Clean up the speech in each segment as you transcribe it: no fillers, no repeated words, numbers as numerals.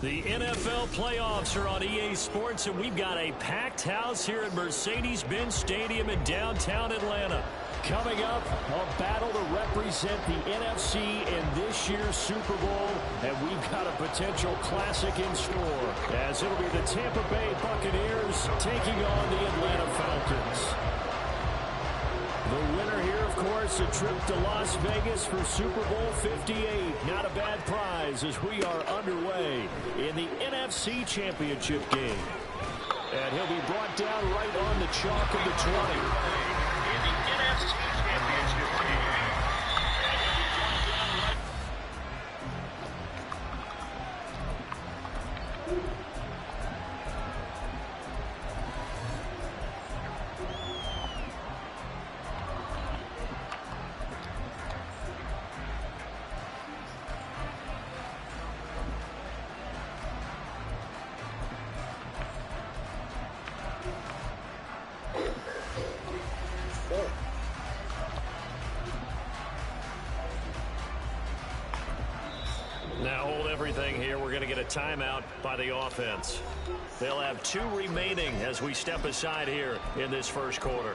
The NFL playoffs are on EA Sports, and we've got a packed house here at Mercedes-Benz Stadium in downtown Atlanta. Coming up, a battle to represent the NFC in this year's Super Bowl, and we've got a potential classic in store, as it'll be the Tampa Bay Buccaneers taking on the Atlanta Falcons. The winner here, of course, a trip to Las Vegas for Super Bowl 58. Not a bad prize as we are underway in the NFC Championship game. And he'll be brought down right on the chalk of the 20. In the NFC Championship game. Now hold everything here. We're going to get a timeout by the offense. They'll have 2 remaining as we step aside here in this first quarter.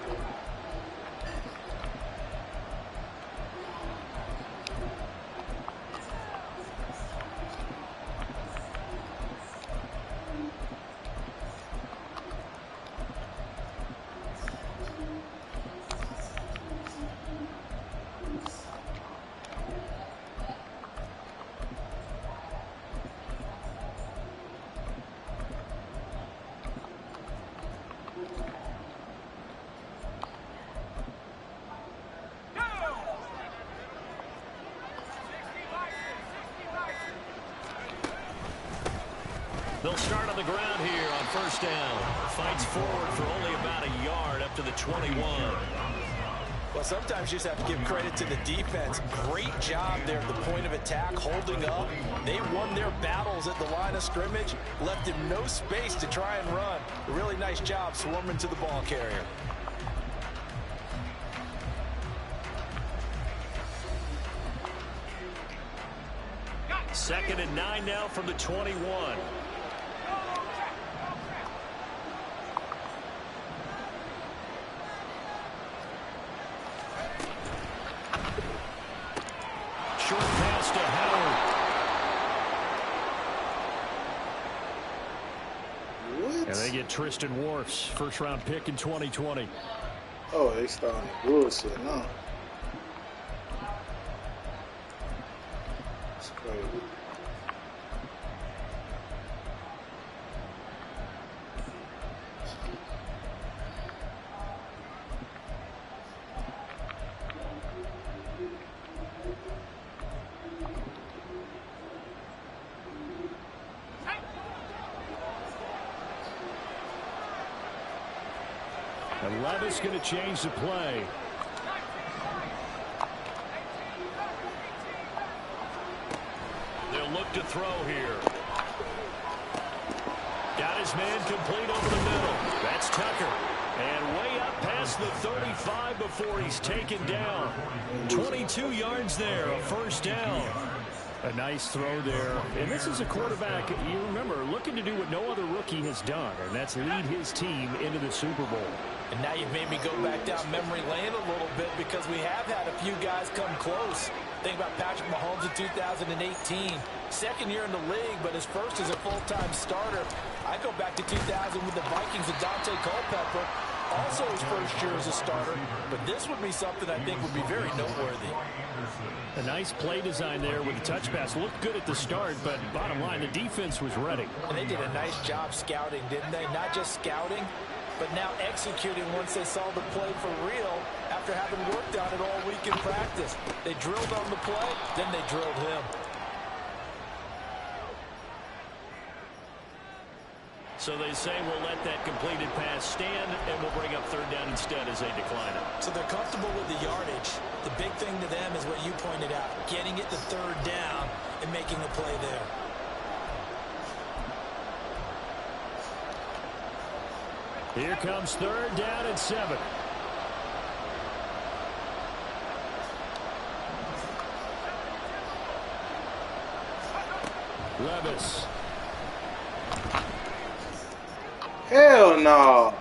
They'll start on the ground here on first down. Fights forward for only about a yard up to the 21. Well, sometimes you just have to give credit to the defense. Great job there at the point of attack, holding up. They won their battles at the line of scrimmage, left him no space to try and run. A really nice job swarming to the ball carrier. Second and 9 now from the 21. Short pass to Howard. What? And they get Tristan Wirfs, first-round pick in 2020. Oh, they starting to bullshit now. It's crazy. And Levis going to change the play. They'll look to throw here. Got his man complete over the middle. That's Tucker. And way up past the 35 before he's taken down. 22 yards there, a first down. A nice throw there. And this is a quarterback, you remember, looking to do what no other rookie has done, and that's lead his team into the Super Bowl. And now you've made me go back down memory lane a little bit because we have had a few guys come close. Think about Patrick Mahomes in 2018. Second year in the league, but his first as a full-time starter. I go back to 2000 with the Vikings and Dante Culpepper. Also his first year as a starter. But this would be something I think would be very noteworthy. A nice play design there with the touch pass. Looked good at the start, but bottom line, the defense was ready. And they did a nice job scouting, didn't they? Not just scouting, but now executing once they saw the play for real after having worked on it all week in practice. They drilled on the play, then they drilled him. So they say we'll let that completed pass stand, and we'll bring up third down instead as they decline it. So they're comfortable with the yardage. The big thing to them is what you pointed out, getting it to third down and making a play there. Here comes third down and 7. Levis. Hell no.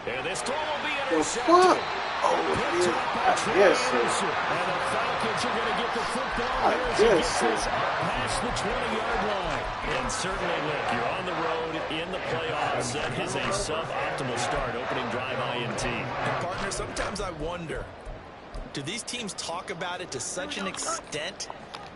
And this throw will be The intercepted. fuck? Oh, yes, sir. And the Falcons are going to get the football I here as he guess gets so. this up past the 20-yard line. And certainly, look, you're on the road in the playoffs. That is a suboptimal start, opening drive INT. And partner, sometimes I wonder, do these teams talk about it to such an extent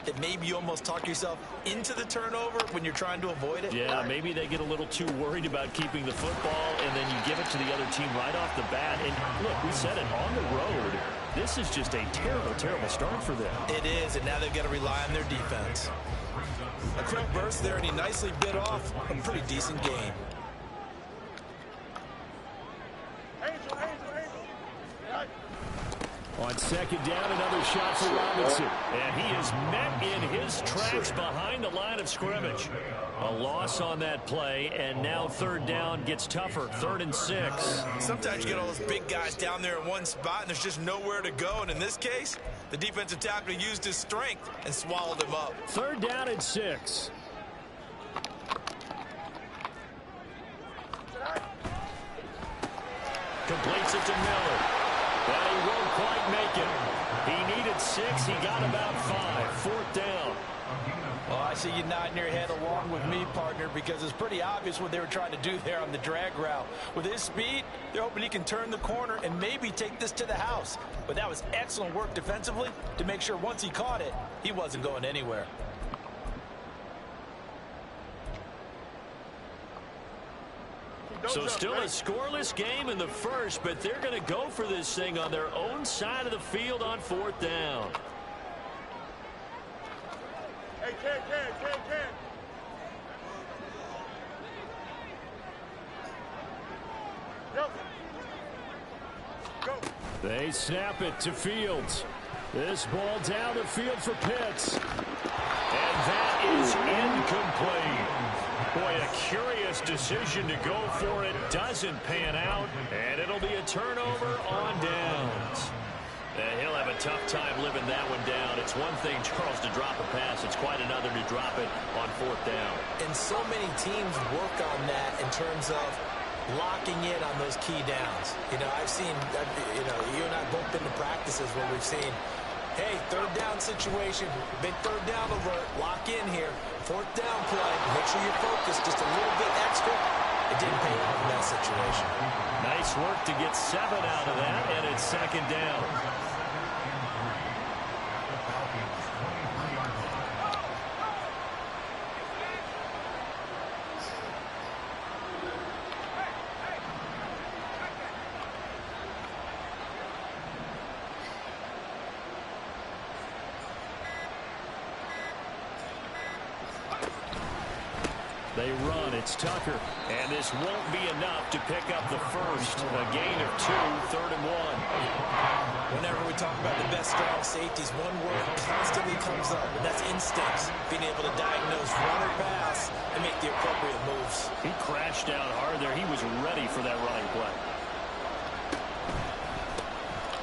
that maybe you almost talk yourself into the turnover when you're trying to avoid it? Yeah, maybe they get a little too worried about keeping the football, and then you give it to the other team right off the bat. And look, we said it, on the road, this is just a terrible, terrible start for them. It is, and now they've got to rely on their defense. A quick burst there, and he nicely bit off a pretty decent gain. On second down, another shot for Robinson. And he is met in his tracks behind the line of scrimmage. A loss on that play, and now third down gets tougher. 3rd and 6. Sometimes you get all those big guys down there in one spot, and there's just nowhere to go. And in this case, the defensive tackle used his strength and swallowed him up. 3rd down and 6. Completes it to Miller. But he won't quite make it. He needed 6. He got about 5. 4th down. Well, I see you nodding your head along with me, partner, because it's pretty obvious what they were trying to do there on the drag route. With his speed, they're hoping he can turn the corner and maybe take this to the house. But that was excellent work defensively to make sure once he caught it, he wasn't going anywhere. So still a scoreless game in the first, but they're going to go for this thing on their own side of the field on 4th down. Hey, Ken. Go. They snap it to Fields. This ball down the field for Pitts. And that is incomplete. Boy, a curious decision to go for it. Doesn't pan out. And it'll be a turnover on downs. He'll have a tough time living that one down. It's one thing, Charles, to drop a pass. It's quite another to drop it on 4th down. And so many teams work on that in terms of locking in on those key downs. You know, you and I both been to practices where we've seen, hey, 3rd down situation, big 3rd down alert, lock in here, 4th down play, make sure you're focused just a little bit extra. It didn't pay off in that situation. Nice work to get 7 out of that, and it's 2nd down. They run. It's Tucker. And this won't be enough to pick up the first. A gain of 2, 3rd and 1. Whenever we talk about the best strong safeties, one word constantly comes up, and that's instincts. Being able to diagnose run or pass and make the appropriate moves. He crashed out hard there. He was ready for that running play.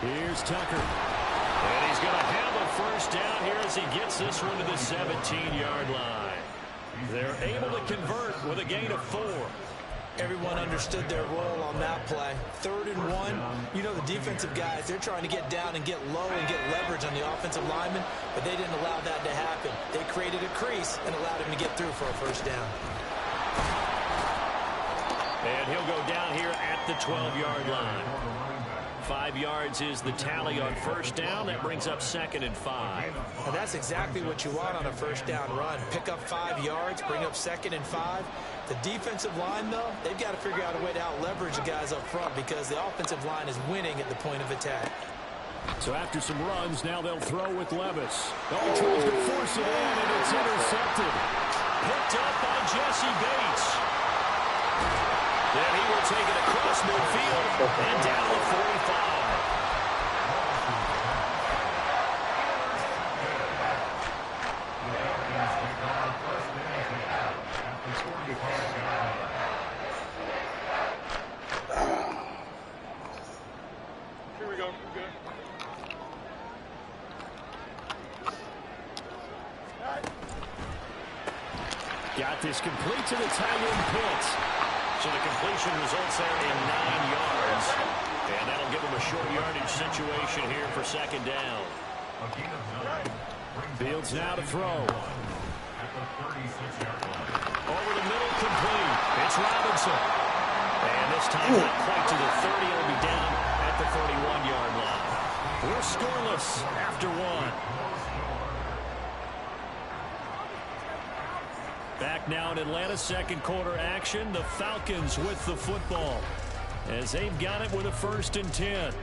Here's Tucker. And he's going to have a first down here as he gets this one to the 17-yard line. They're able to convert with a gain of 4. Everyone understood their role on that play. 3rd and 1. You know, the defensive guys, they're trying to get down and get low and get leverage on the offensive lineman, but they didn't allow that to happen. They created a crease and allowed him to get through for a first down. And he'll go down here at the 12-yard line. 5 yards is the tally on first down. That brings up 2nd and 5. And that's exactly what you want on a first down run. Pick up 5 yards, bring up 2nd and 5. The defensive line, though, they've got to figure out a way to out-leverage the guys up front because the offensive line is winning at the point of attack. So after some runs, now they'll throw with Levis. Oh, he tries to force it in, and it's intercepted. Picked up by Jesse Bates. Then he will take it across midfield and down to 45. Here we go. Good. Got this complete to the tight end Pitts. So the completion results there in 9 yards. And that'll give them a short yardage situation here for second down. Fields now to throw. Over the middle, complete. It's Robinson. And this time not quite to the 30. It'll be down at the 31-yard line. We're scoreless after 1. Back now in Atlanta, second quarter action. The Falcons with the football as they've got it with a 1st and 10.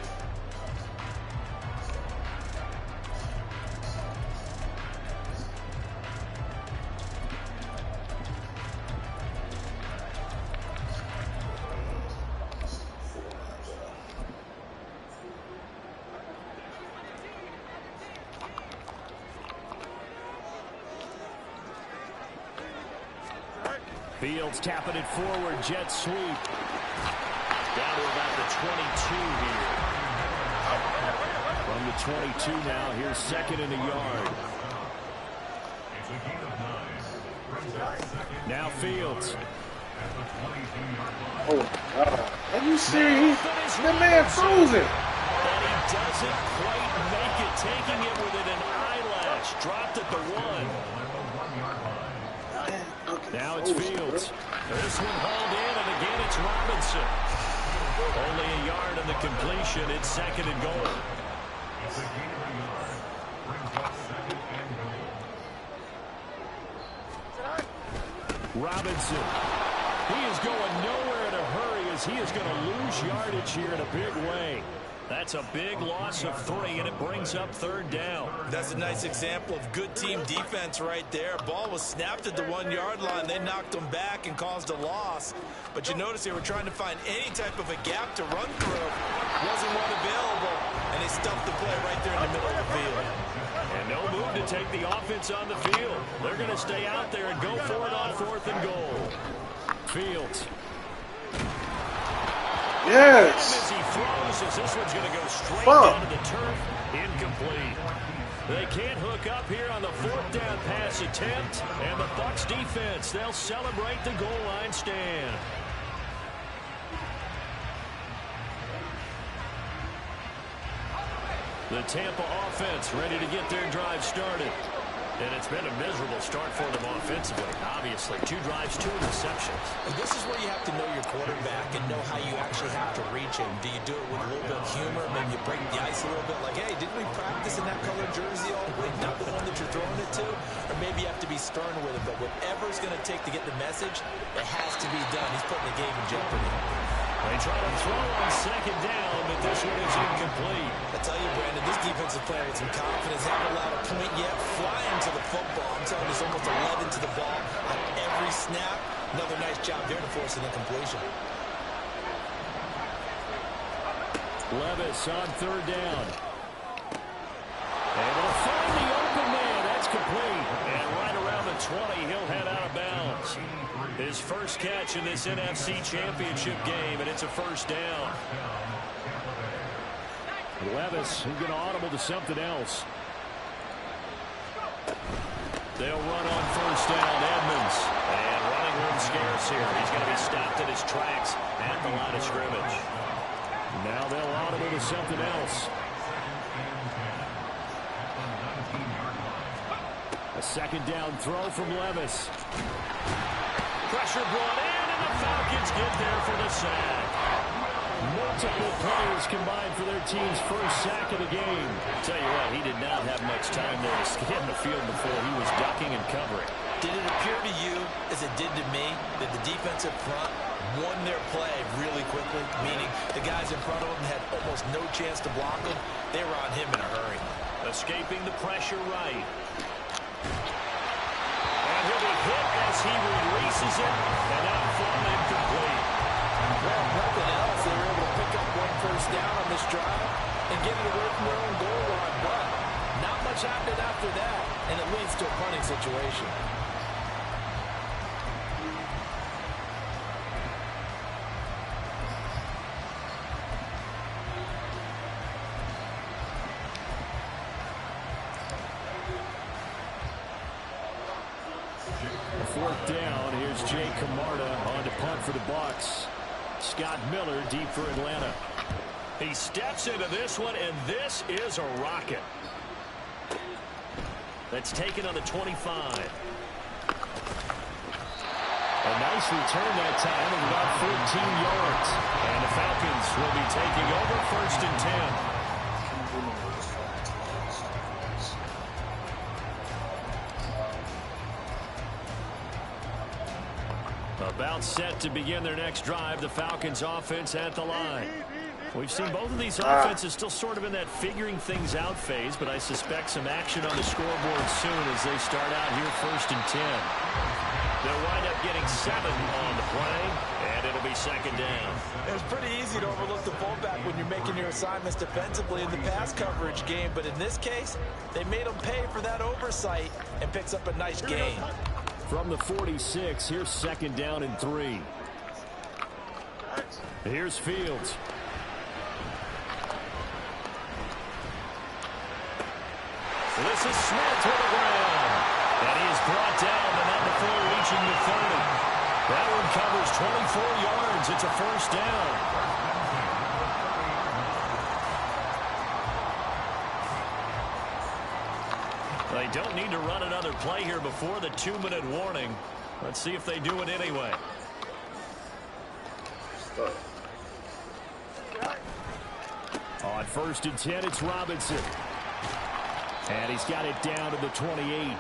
Fields tapping it forward, jet sweep. Down to about the 22 here. From the 22 now, here's 2nd and a yard. Now Fields. Oh, God. Are you serious? That man frozen. And he doesn't quite make it, taking it within an eyelash. Dropped at the 1. Now it's Fields. This one hauled in, and again it's Robinson. Only a yard on the completion. It's 2nd and goal. Robinson. He is going nowhere in a hurry as he is going to lose yardage here in a big way. That's a big loss of 3, and it brings up 3rd down. That's a nice example of good team defense right there. Ball was snapped at the 1-yard line. They knocked them back and caused a loss. But you notice they were trying to find any type of a gap to run through. Wasn't one available, and they stuffed the play right there in the middle of the field. And no move to take the offense on the field. They're going to stay out there and go for it on 4th and goal. Fields. Yes. As he throws, as this one's going to go straight down to the turf, incomplete. They can't hook up here on the 4th down pass attempt, and the Bucs defense, they'll celebrate the goal line stand. The Tampa offense ready to get their drive started. And it's been a miserable start for them offensively. Obviously, 2 drives, 2 interceptions. And this is where you have to know your quarterback and know how you actually have to reach him. Do you do it with a little bit of humor? Maybe you break the ice a little bit like, hey, didn't we practice in that colored jersey all week? Not the one that you're throwing it to? Or maybe you have to be stern with him. But whatever it's going to take to get the message, it has to be done. He's putting the game in jeopardy. They try to throw on 2nd down, but this one is incomplete. I tell you, Brandon, this defensive player with some confidence, haven't allowed a point yet, flying to the football. I'm telling you, it's almost 11 to the ball on every snap. Another nice job there to force an incompletion. Levis on 3rd down. Able to find the open man. That's complete. And right around the 20, he'll head out of bounds. His first catch in this NFC Championship game, and it's a 1st down. Levis, who's going to audible to something else. They'll run on 1st down, Edmonds. And running room scarce here. He's going to be stopped in his tracks at the line of scrimmage. Now they'll audible to something else. A 2nd down throw from Levis. Pressure brought in, and the Falcons get there for the sack. Multiple players combined for their team's first sack of the game. Tell you what, he did not have much time there to get in the field before he was ducking and covering. Did it appear to you, as it did to me, that the defensive front won their play really quickly? Meaning the guys in front of them had almost no chance to block him. They were on him in a hurry. Escaping the pressure right. And he'll be hit as he releases it, and that'll fall incomplete. Well, nothing else. They were able to pick up 1 first down on this drive and get it away from their own goal line. But not much happened after that, and it leads to a punting situation. Fourth down. Here's Jay Camarda on to punt for the Bucs. Scott Miller deep for Atlanta. He steps into this one, and this is a rocket. That's taken on the 25. A nice return that time of about 14 yards. And the Falcons will be taking over 1st and 10. About set to begin their next drive. The Falcons offense at the line. We've seen both of these offenses still sort of in that figuring things out phase, but I suspect some action on the scoreboard soon as they start out here 1st and 10. They'll wind up getting 7 on the play, and it'll be 2nd down. It's pretty easy to overlook the fullback when you're making your assignments defensively in the pass coverage game, but in this case, they made them pay for that oversight and picks up a nice gain. From the 46, here's 2nd down and 3. Here's Fields. This is Smith to the ground. And he is brought down, but not before reaching the 30. That one covers 24 yards. It's a 1st down. They don't need to run another play here before the 2-minute warning. Let's see if they do it anyway. On 1st and 10, it's Robinson. And he's got it down to the 28.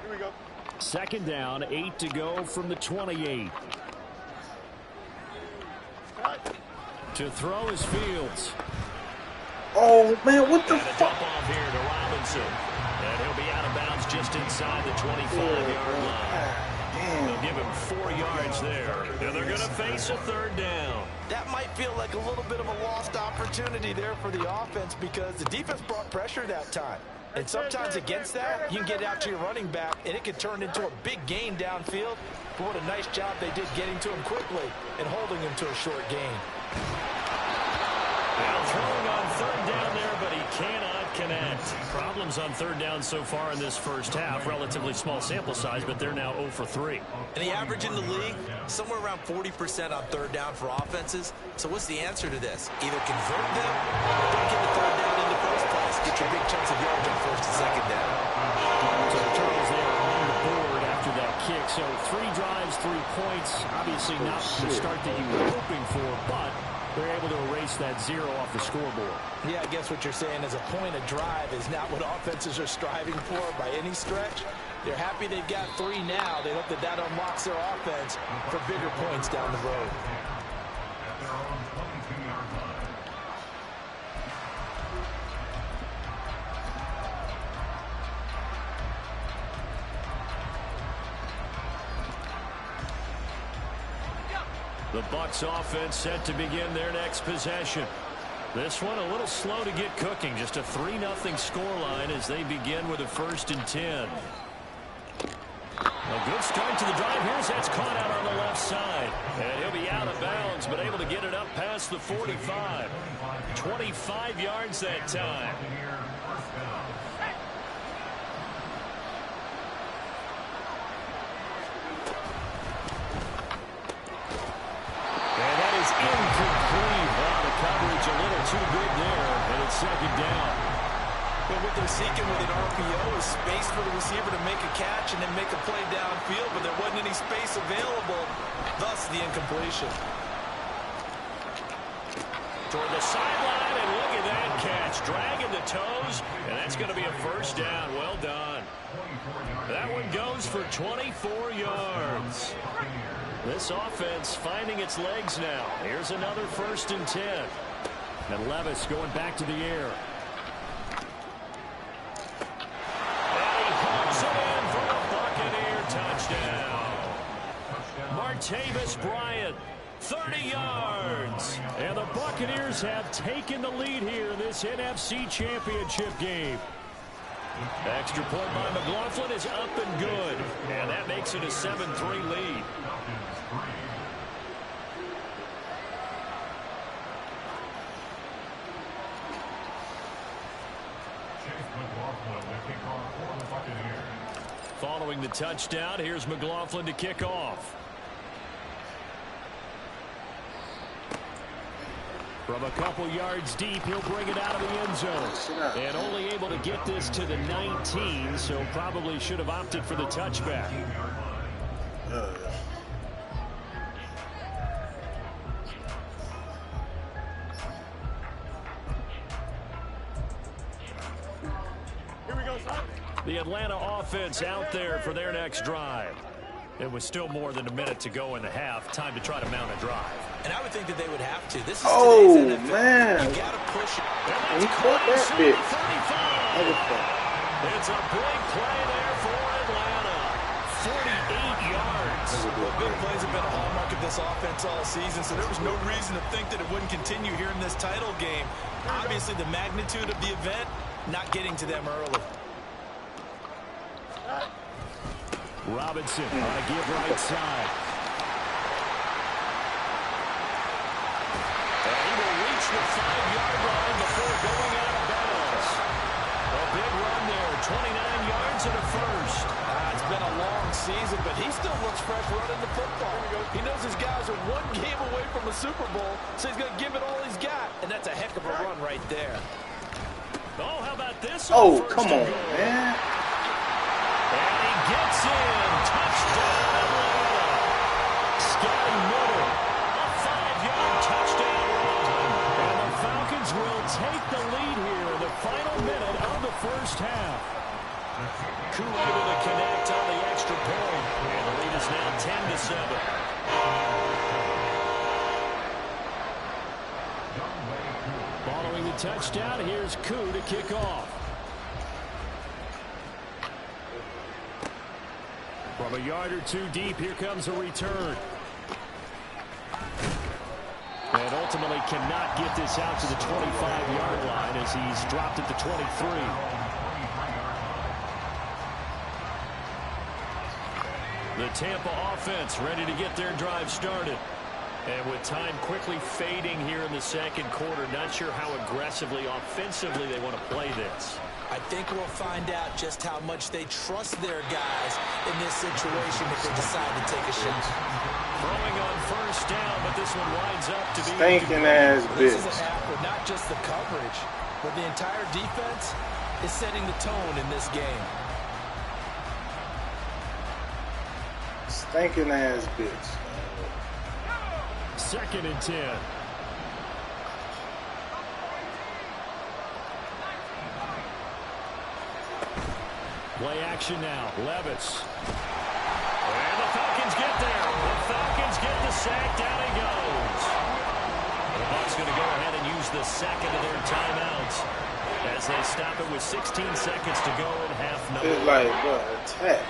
Here we go. 2nd down, 8 to go from the 28. To throw is Fields. Oh, man, what the and a fuck? dump off here to Robinson. And he'll be out of bounds just inside the 25-yard line. They'll give him 4 yards there. And they're going to face a 3rd down. That might feel like a little bit of a lost opportunity there for the offense because the defense brought pressure that time. And sometimes against that, you can get out to your running back, and it can turn into a big gain downfield. But what a nice job they did getting to him quickly and holding him to a short gain. Now throwing on 3rd down there, but he cannot connect. Problems on 3rd down so far in this first half. Relatively small sample size, but they're now 0 for 3. And the average in the league, somewhere around 40% on 3rd down for offenses. So what's the answer to this? Either convert them or don't get the 3rd down in the first place. Get your big chunks of yards on 1st and 2nd down. So the Turtles there on the board after that kick. So 3 drives, 3 points. Obviously not the start that you were hoping for, but they're able to erase that 0 off the scoreboard. Yeah, I guess what you're saying is a point of drive is not what offenses are striving for by any stretch. They're happy they've got 3 now. They hope that that unlocks their offense for bigger points down the road. The Bucs offense set to begin their next possession. This one a little slow to get cooking. Just a 3-0 scoreline as they begin with a 1st and 10. A good start to the drive. Here's that's caught out on the left side. And he'll be out of bounds, but able to get it up past the 45. 25 yards that time. Incomplete. Wow, the coverage a little too good there, and it's 2nd down. But what they're seeking with an RPO is space for the receiver to make a catch and then make a play downfield, but there wasn't any space available, thus the incompletion. Toward the sideline, and look at that catch. Dragging the toes, and that's going to be a 1st down. Well done. That one goes for 24 yards. This offense finding its legs now. Here's another 1st and 10. And Levis going back to the air. And he hooks it in for a Buccaneer touchdown. Martavis Bryant, 30 yards. And the Buccaneers have taken the lead here in this NFC Championship game. Extra point by McLaughlin is up and good. And that makes it a 7-3 lead. Following the touchdown, here's McLaughlin to kick off. From a couple yards deep, he'll bring it out of the end zone. And only able to get this to the 19, so probably should have opted for the touchback. Here we go, son. The Atlanta offense out there for their next drive. It was still more than a minute to go in the half. Time to try to mount a drive. And I would think that they would have to. This is Oh, today's NFL. man. You got to push it. He caught that bitch. It's a big play there for Atlanta. 48 yards. Well, big plays have been a hallmark of this offense all season, so there was no reason to think that it wouldn't continue here in this title game. Obviously, the magnitude of the event, not getting to them early. Robinson on a give right side. And he will reach the 5-yard line before going out of bounds. A big run there, 29 yards and a first. It's been a long season, but he still looks fresh running the football. He knows his guys are one game away from a Super Bowl, so he's going to give it all he's got. And that's a heck of a run right there. Oh, how about this? Oh, come on, man. And he gets in. Touchdown, Atlanta. Scotty Miller. A 5-yard touchdown run. And the Falcons will take the lead here in the final minute of the first half. Koo able to connect on the extra point. And the lead is now 10-7. Following the touchdown, here's Koo to kick off. From a yard or two deep, here comes a return. And ultimately cannot get this out to the 25-yard line as he's dropped at the 23. The Tampa offense ready to get their drive started. And with time quickly fading here in the second quarter, not sure how aggressively, offensively they want to play this. I think we'll find out just how much they trust their guys in this situation if they decide to take a shot. Throwing on first down, but this one winds up to be Stinking ass This is bitch. a half where not just the coverage, but the entire defense is setting the tone in this game. Stinking ass bitch. 2nd and 10. Play action now. Levis. And the Falcons get there. The Falcons get the sack. Down he goes. The Bucs going to go ahead and use the second of their timeouts as they stop it with 16 seconds to go in half number. It's like, what, attack.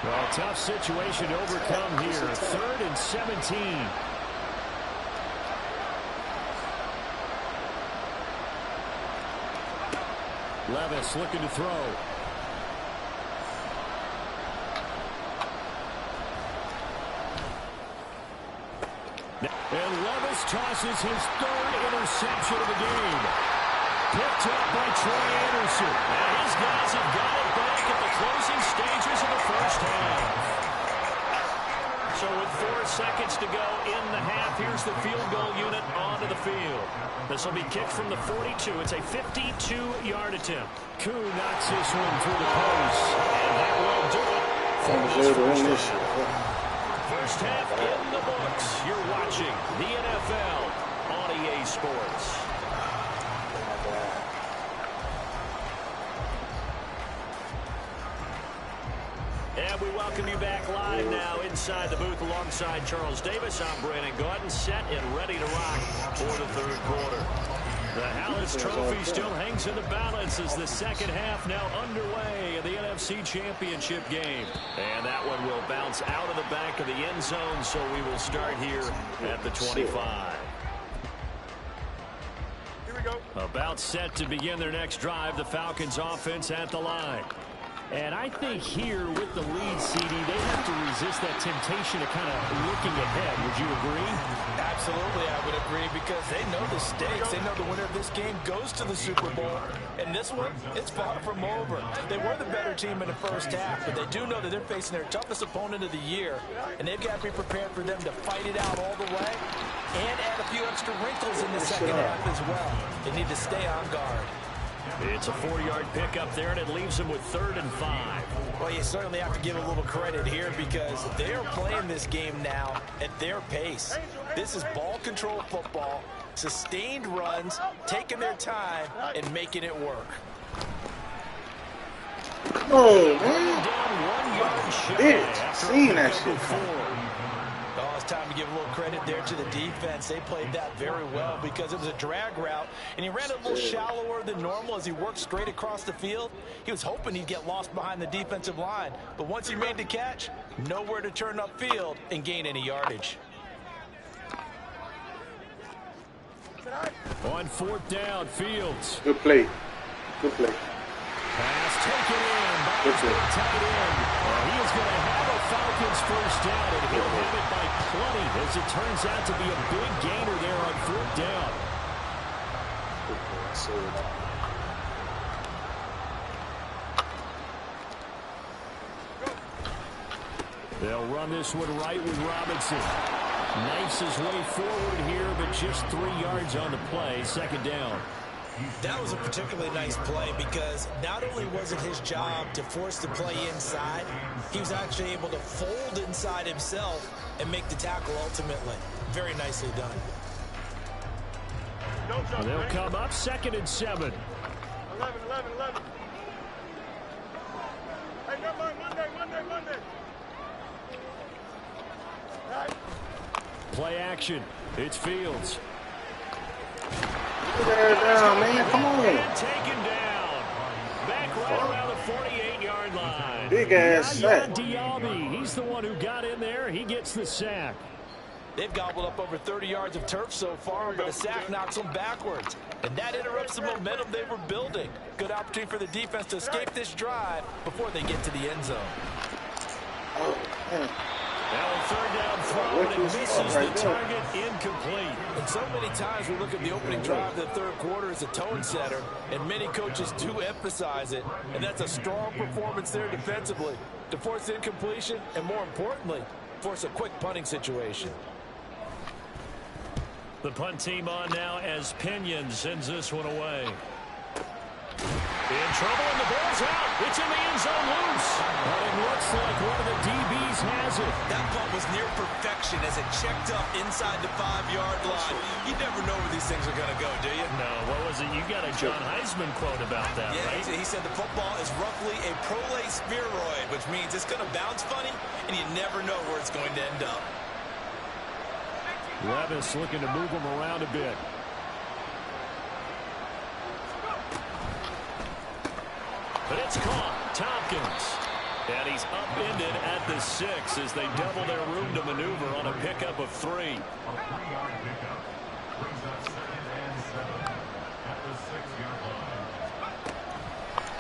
Well, tough situation to overcome here. 3rd and 17. Levis looking to throw. And Levis tosses his 3rd interception of the game. Picked up by Troy Anderson. And his guys have got it back at the closing stages of the first half. So with 4 seconds to go in the half, here's the field goal unit onto the field. This will be kicked from the 42. It's a 52-yard attempt. Koo knocks this one through the post. And that will do it. First half in the books. You're watching the NFL on EA Sports. And we welcome you back live now inside the booth alongside Charles Davis. I'm Brandon Gordon, set and ready to rock for the 3rd quarter. The Hallis Trophy still hangs in the balance as the second half now underway in the NFC Championship game. And that one will bounce out of the back of the end zone, so we will start here at the 25. Here we go. About set to begin their next drive, the Falcons offense at the line. And I think here with the lead, CD, they have to resist that temptation of kind of looking ahead. Would you agree? Absolutely, I would agree, because they know the stakes. They know the winner of this game goes to the Super Bowl. And this one, it's far from over. They were the better team in the first half, but they do know that they're facing their toughest opponent of the year. And they've got to be prepared for them to fight it out all the way and add a few extra wrinkles in the second half as well. They need to stay on guard. It's a 4-yard pickup there, and it leaves them with 3rd and 5. Well, you certainly have to give a little credit here, because they are playing this game now at their pace. This is ball control football, sustained runs, taking their time, and making it work. Oh, man. Down 1 yard shy. Bitch, seen that shit. Oh, it's time to give a little credit there to the defense. They played that very well, because it was a drag route, and he ran a little shallower than normal as he worked straight across the field. He was hoping he'd get lost behind the defensive line, but once he made the catch, nowhere to turn upfield and gain any yardage. On 4th down, Fields. Good play. Good play. Pass taken in by the tight end. He is going to have a Falcons first down, and he'll have it by plenty, as it turns out to be a big gainer there on 4th down. They'll run this one right with Robinson. Knifes his way forward here, but just 3 yards on the play. 2nd down. That was a particularly nice play, because not only was it his job to force the play inside, he was actually able to fold inside himself and make the tackle ultimately. Very nicely done. And they'll come up 2nd and 7. 11. Hey, come on, Monday. Right. Play action. It's Fields. Get that down, man. Come on. And taken down. Back right around the 48-yard line. Big ass sack. Diaby, he's the one who got in there. He gets the sack. They've gobbled up over 30 yards of turf so far, but a sack knocks them backwards. And that interrupts the momentum they were building. Good opportunity for the defense to escape this drive before they get to the end zone. Oh, man. Now a 3rd down throw, and it misses the target, incomplete. And so many times we look at the opening drive of the 3rd quarter as a tone setter, and many coaches do emphasize it. And that's a strong performance there defensively to force incompletion, and more importantly, force a quick punting situation. The punt team on now as Pinion sends this one away. In trouble, and the ball's out. It's in the end zone loose. But it looks like one of the DBs has it. That punt was near perfection as it checked up inside the 5-yard line. You never know where these things are going to go, do you? No, what was it? You got a John Heisman quote about that, right? Yeah, he said the football is roughly a prolate spheroid, which means it's going to bounce funny, and you never know where it's going to end up. Levis looking to move him around a bit. But it's caught. Tompkins. And he's upended at the 6 as they double their room to maneuver on a pickup of 3.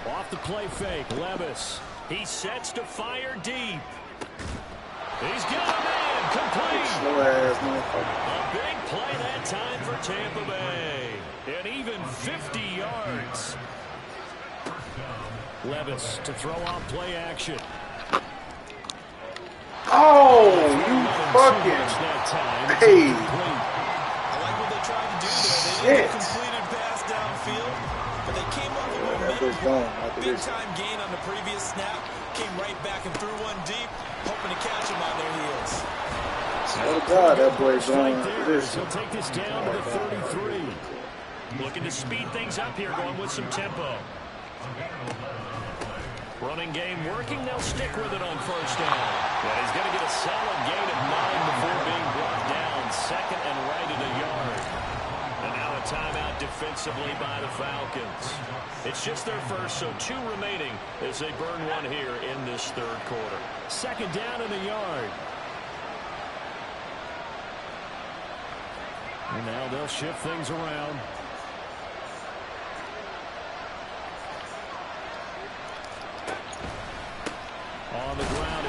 Off the play fake, Levis. He sets to fire deep. He's got him in. Complete. A big play that time for Tampa Bay. And even 50 yards. Levis to throw on play action. Oh, you fucking hey. I like what they tried to do there. They didn't complete a pass downfield, but they came up with a big-time gain on the previous snap, came right back and threw one deep, hoping to catch him on their heels. Oh, God, that boy's going this. He'll take this down to the 33. Looking to speed things up here, going with some tempo. Running game working. They'll stick with it on 1st down. Well, he's going to get a solid gain of 9 before being brought down. 2nd and right at a yard. And now a timeout defensively by the Falcons. It's just their first, so 2 remaining as they burn one here in this 3rd quarter. 2nd down in a yard. And now they'll shift things around.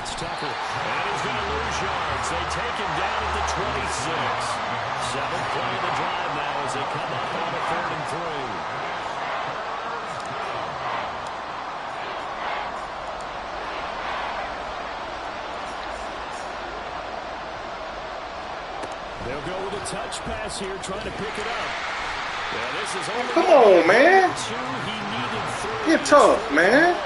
it's tougher. And he's going to lose yards. They take him down at the 26. Seventh play of the drive now as they come up on a 3rd and 3. They'll go with a touch pass here, trying to pick it up. Yeah, this is only Come on, man. 2. He needed 3. Get tough, man.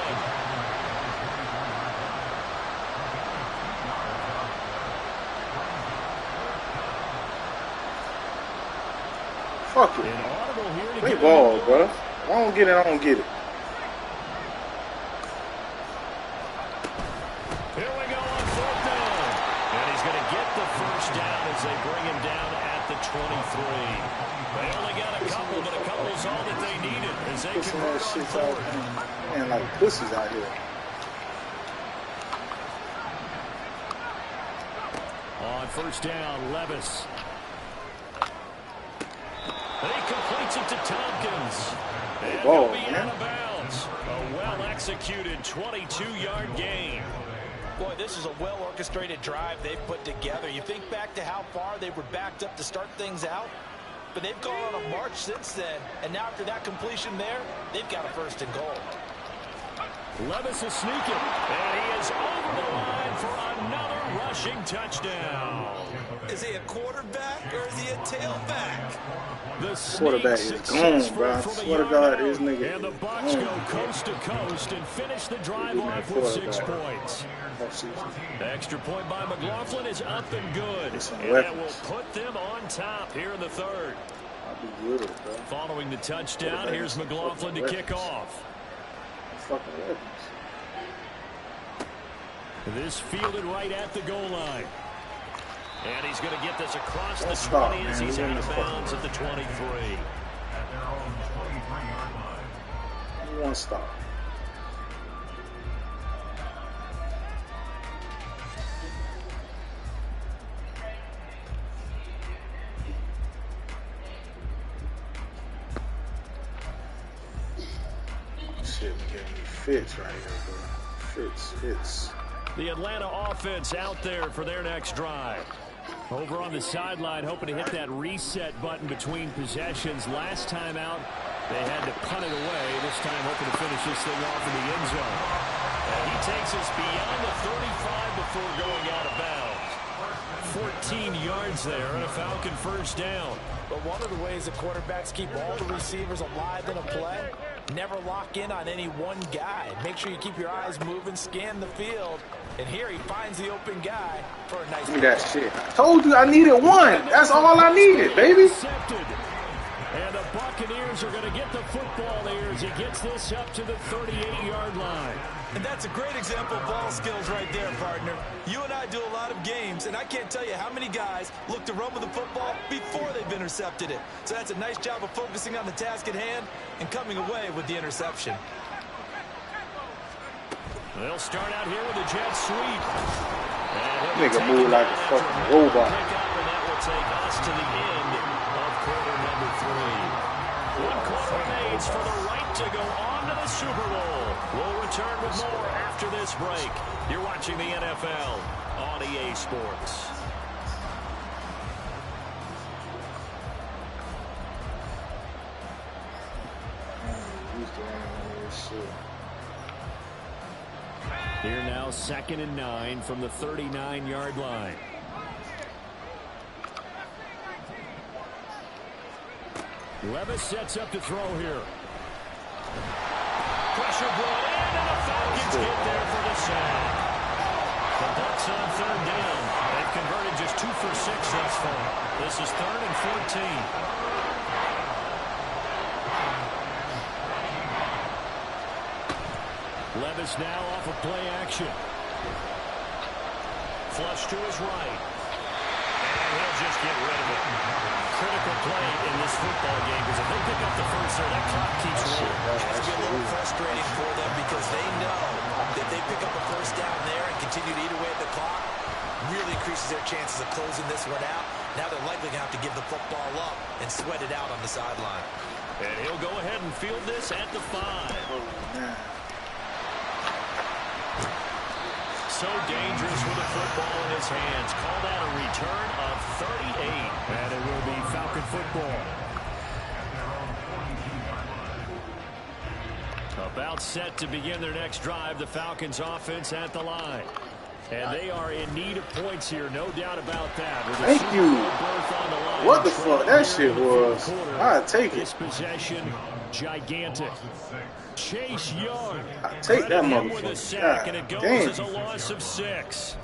Fuck it. Play ball, bro. If I don't get it, I don't get it. Here we go on 4th down. And he's going to get the first down as they bring him down at the 23. They only got a couple, but a couple's all that they needed as they convert on 4th. Man, like pussies out here. On 1st down, Levis. He completes it to Tompkins. And he'll be out of bounds. A well-executed 22-yard gain. Boy, this is a well-orchestrated drive they've put together. You think back to how far they were backed up to start things out, but they've gone on a march since then. And now after that completion there, they've got a 1st and goal. Levis will sneak it, and he is over the line for another rushing touchdown. Is he a quarterback or is he a tailback? The quarterback is gone, bro. I swear to God, this nigga. And the Bucs go coast to coast and finish the drive off with 6 points. Extra point by McLaughlin is up and good. And that will put them on top here in the 3rd. Following the touchdown, here's McLaughlin to kick off. This fielded right at the goal line. And he's going to get this across the 20 as he's out of bounds at the 23. One stop. Shit, getting me fits right here, bro. Fits. The Atlanta offense out there for their next drive. Over on the sideline, hoping to hit that reset button between possessions. Last time out, they had to punt it away. This time, hoping to finish this thing off in the end zone. And he takes us beyond the 35 before going out of bounds. 14 yards there and a Falcon 1st down. But one of the ways the quarterbacks keep all the receivers alive in a play, never lock in on any one guy. Make sure you keep your eyes moving, scan the field. And here he finds the open guy for a nice. Give me that shit. I told you I needed one. That's all I needed, baby. And the Buccaneers are going to get the football there as he gets this up to the 38-yard line. And that's a great example of ball skills right there, partner. You and I do a lot of games, and I can't tell you how many guys look to run with the football before they've intercepted it. So that's a nice job of focusing on the task at hand and coming away with the interception. They'll start out here with a jet sweep. Nigga move like a fucking robot. And that will take us to the end of quarter number 3. 1 quarter remains for the right to go on to the Super Bowl. We'll return with more after this break. You're watching the NFL on EA Sports. Here now, 2nd and 9 from the 39-yard line. Levis sets up to throw here. Pressure brought in, and the Falcons get there for the sack. The Bucs on 3rd down. They've converted just 2 for 6 thus far. This is 3rd and 14. Levis now off of play action. Flush to his right. And he'll just get rid of it. Critical play in this football game because if they pick up the first there, that clock keeps rolling. It's going to be a little frustrating for them because they know that they pick up a 1st down there and continue to eat away at the clock, really increases their chances of closing this one out. Now they're likely going to have to give the football up and sweat it out on the sideline. And he'll go ahead and field this at the 5. So dangerous with the football in his hands. Call that a return of 38. And it will be Falcon football. About set to begin their next drive. The Falcons offense at the line. And they are in need of points here, no doubt about that. Thank you. What the fuck that shit was. I'll take it. This possession, gigantic. Chase Young. I'll take that motherfucker. With a sack, and it goes as a loss of 6.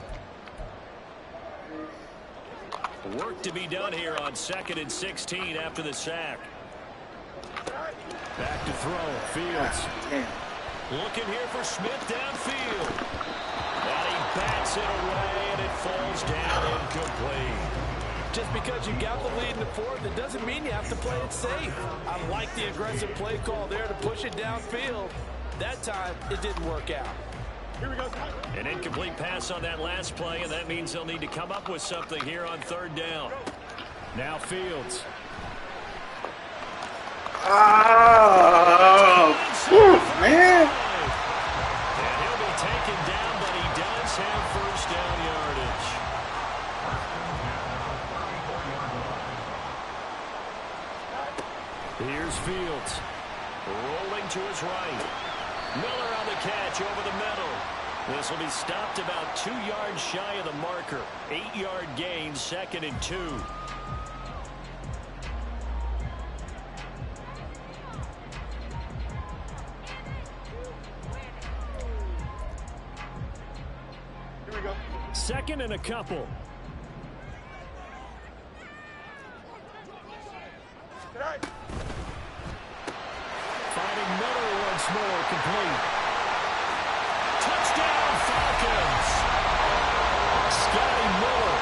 Work to be done here on 2nd and 16 after the sack. Back to throw. Fields. Looking here for Smith downfield. And he bats it away, and it falls down incomplete. Just because you got the lead in the fourth, it doesn't mean you have to play it safe. I like the aggressive play call there to push it downfield. That time, it didn't work out. Here we go. An incomplete pass on that last play, and that means they'll need to come up with something here on 3rd down. Now Fields. Oh, man. And he'll be taken down, but he does have 1st down yardage. Here's Fields. Rolling to his right. Miller on the catch over the middle. This will be stopped about 2 yards shy of the marker. 8-yard gain, 2nd and 2. Here we go. 2nd and a couple. Right. Finding Miller once more, complete. Touchdown Falcons! Scotty Miller,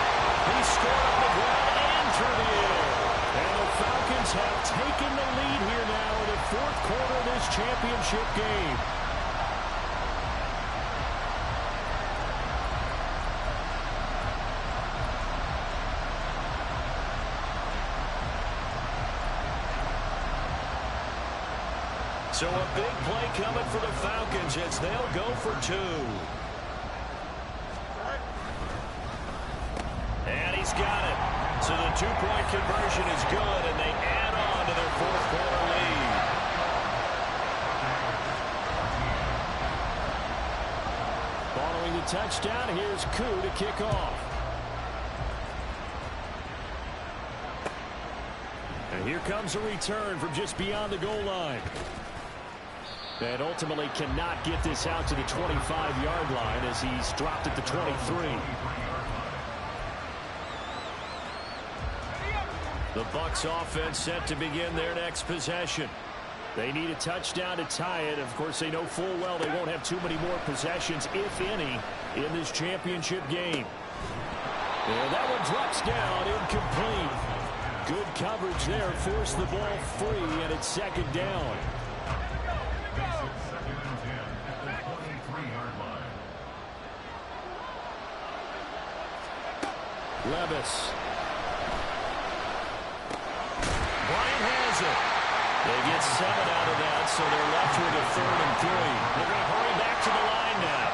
he scored on the ground and through the air. And the Falcons have taken the lead here now in the 4th quarter of this championship game. So a big play coming for the Falcons as they'll go for 2. And he's got it. So the 2-point conversion is good, and they add on to their 4th quarter lead. Following the touchdown, here's Koo to kick off. And here comes a return from just beyond the goal line. And ultimately cannot get this out to the 25-yard line as he's dropped at the 23. The Bucs offense set to begin their next possession. They need a touchdown to tie it. Of course, they know full well they won't have too many more possessions, if any, in this championship game. And that one drops down, incomplete. Good coverage there, forced the ball free, and it's 2nd down. Levis. Bryant has it. They get 7 out of that, so they're left with a 3rd and 3. They're going to hurry back to the line now.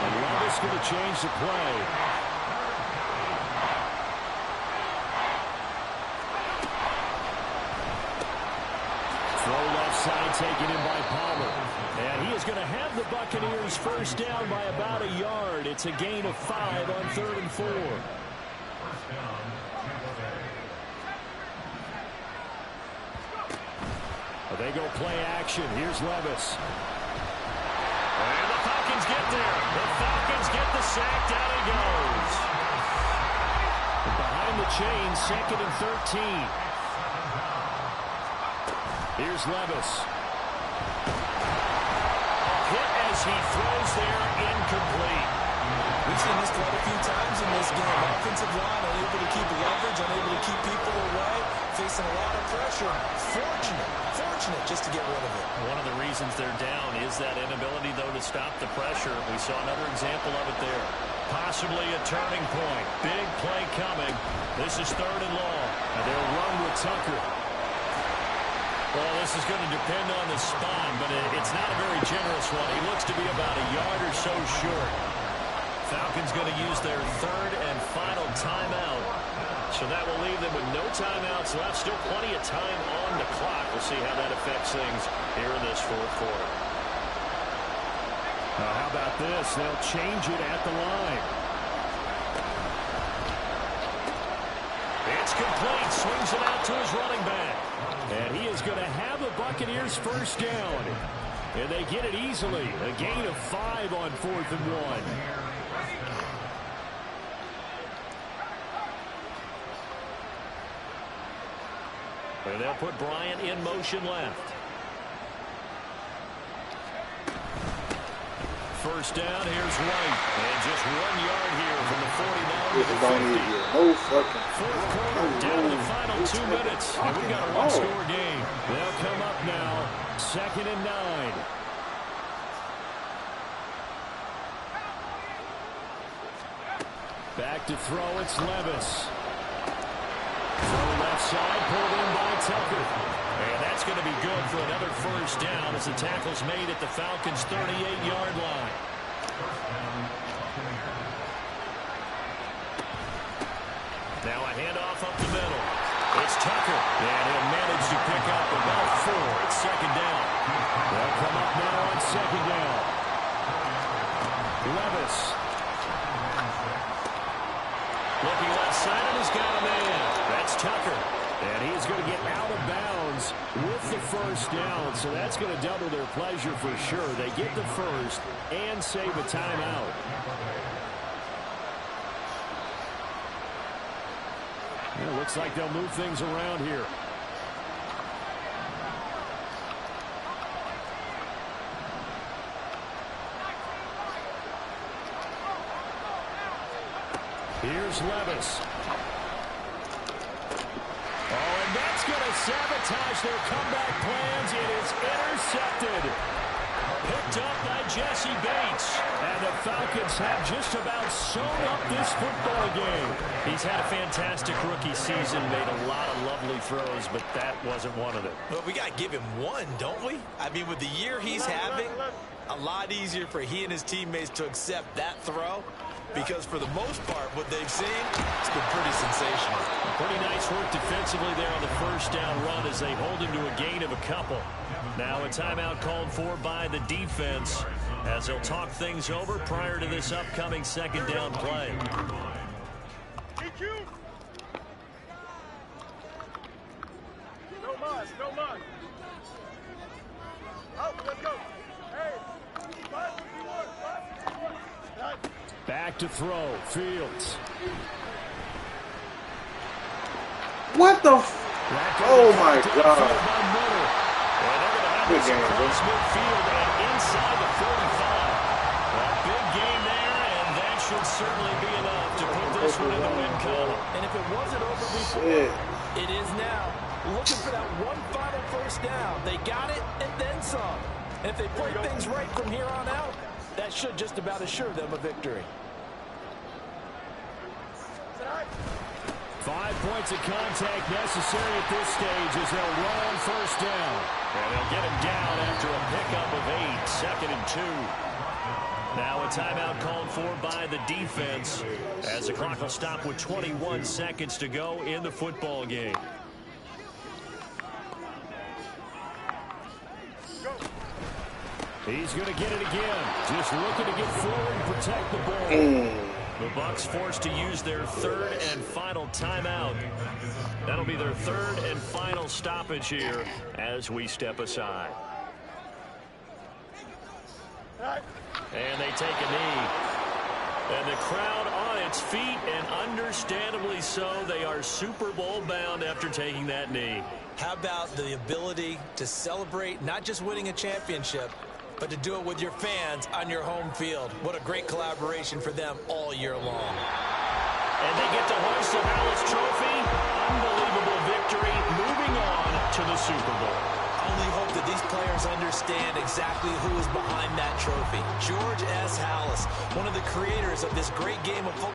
And Levis going to change the play. Throw left side taken in by Palmer. And he is going to have the Buccaneers 1st down by about a yard. It's a gain of 5 on 3rd and 4. They go play action. Here's Levis. And the Falcons get there. The Falcons get the sack. Down he goes. And behind the chain, 2nd and 13. Here's Levis. A hit as he throws there, incomplete. We've seen this quite a few times in this game. Offensive line unable to keep leverage, unable to keep people away, facing a lot of pressure. Fortunate just to get rid of it. One of the reasons they're down is that inability, though, to stop the pressure. We saw another example of it there. Possibly a turning point. Big play coming. This is 3rd and long. And they'll run with Tucker. Well, this is going to depend on the spot, but it's not a very generous one. He looks to be about a yard or so short. Falcons going to use their third and final timeout. So that will leave them with no timeouts left. Still plenty of time on the clock. We'll see how that affects things here in this fourth quarter. How about this? They'll change it at the line. It's complete. Swings it out to his running back. And he is going to have the Buccaneers first down. And they get it easily. A gain of 5 on 4th and 1. And they'll put Bryant in motion left. First down, here's White. And just 1 yard here from the 49 to the 50. No fucking. Fourth quarter, down to the final 2 minutes. And we've got a one-score game. They'll come up now, 2nd and 9. Back to throw, it's Levis. Throw left side, pulled in by Tucker. And that's going to be good for another first down as the tackle's made at the Falcons' 38-yard line. Now a handoff up the middle. It's Tucker. And he'll manage to pick up about 4. It's 2nd down. They'll come up now on 2nd down. Levis. Looking left side, and he's got a man. That's Tucker. And he's going to get out of bounds with the first down. So that's going to double their pleasure for sure. They get the first and save a timeout. It looks like they'll move things around here. Here's Levis. Oh, and that's going to sabotage their comeback plans. It is intercepted. Picked up by Jesse Bates. And the Falcons have just about sewn up this football game. He's had a fantastic rookie season, made a lot of lovely throws, but that wasn't one of them. Well, we got to give him one, don't we? I mean, with the year he's having, a lot easier for he and his teammates to accept that throw. Because for the most part, what they've seen, it's been pretty sensational. Pretty nice work defensively there on the first down run as they hold him to a gain of a couple. Now a timeout called for by the defense as they'll talk things over prior to this upcoming 2nd down play. No mud, no mud. Out, let's go. Hey, 5-1. Back to throw. Fields. What the oh my God. Good game, bro. Midfield and inside the 45. A big game there, and that should certainly be enough to put this one in the win column. And if it wasn't over before, it is now. Looking for that one final first down. They got it and then some. And if they play things right from here on out, that should just about assure them a victory. 5 points of contact necessary at this stage as they'll run on first down. And they'll get him down after a pickup of 8, 2nd and 2. Now a timeout called for by the defense as the clock will stop with 21 seconds to go in the football game. He's going to get it again. Just looking to get forward and protect the ball. The Bucs forced to use their 3rd and final timeout. That'll be their 3rd and final stoppage here as we step aside. And they take a knee. And the crowd on its feet, and understandably so. They are Super Bowl bound after taking that knee. How about the ability to celebrate not just winning a championship, but to do it with your fans on your home field? What a great collaboration for them all year long. And they get to hoist the Dallas trophy. Unbelievable victory. Moving on to the Super Bowl. I only hope that these players understand exactly who is behind that trophy. George S. Halas, one of the creators of this great game of football.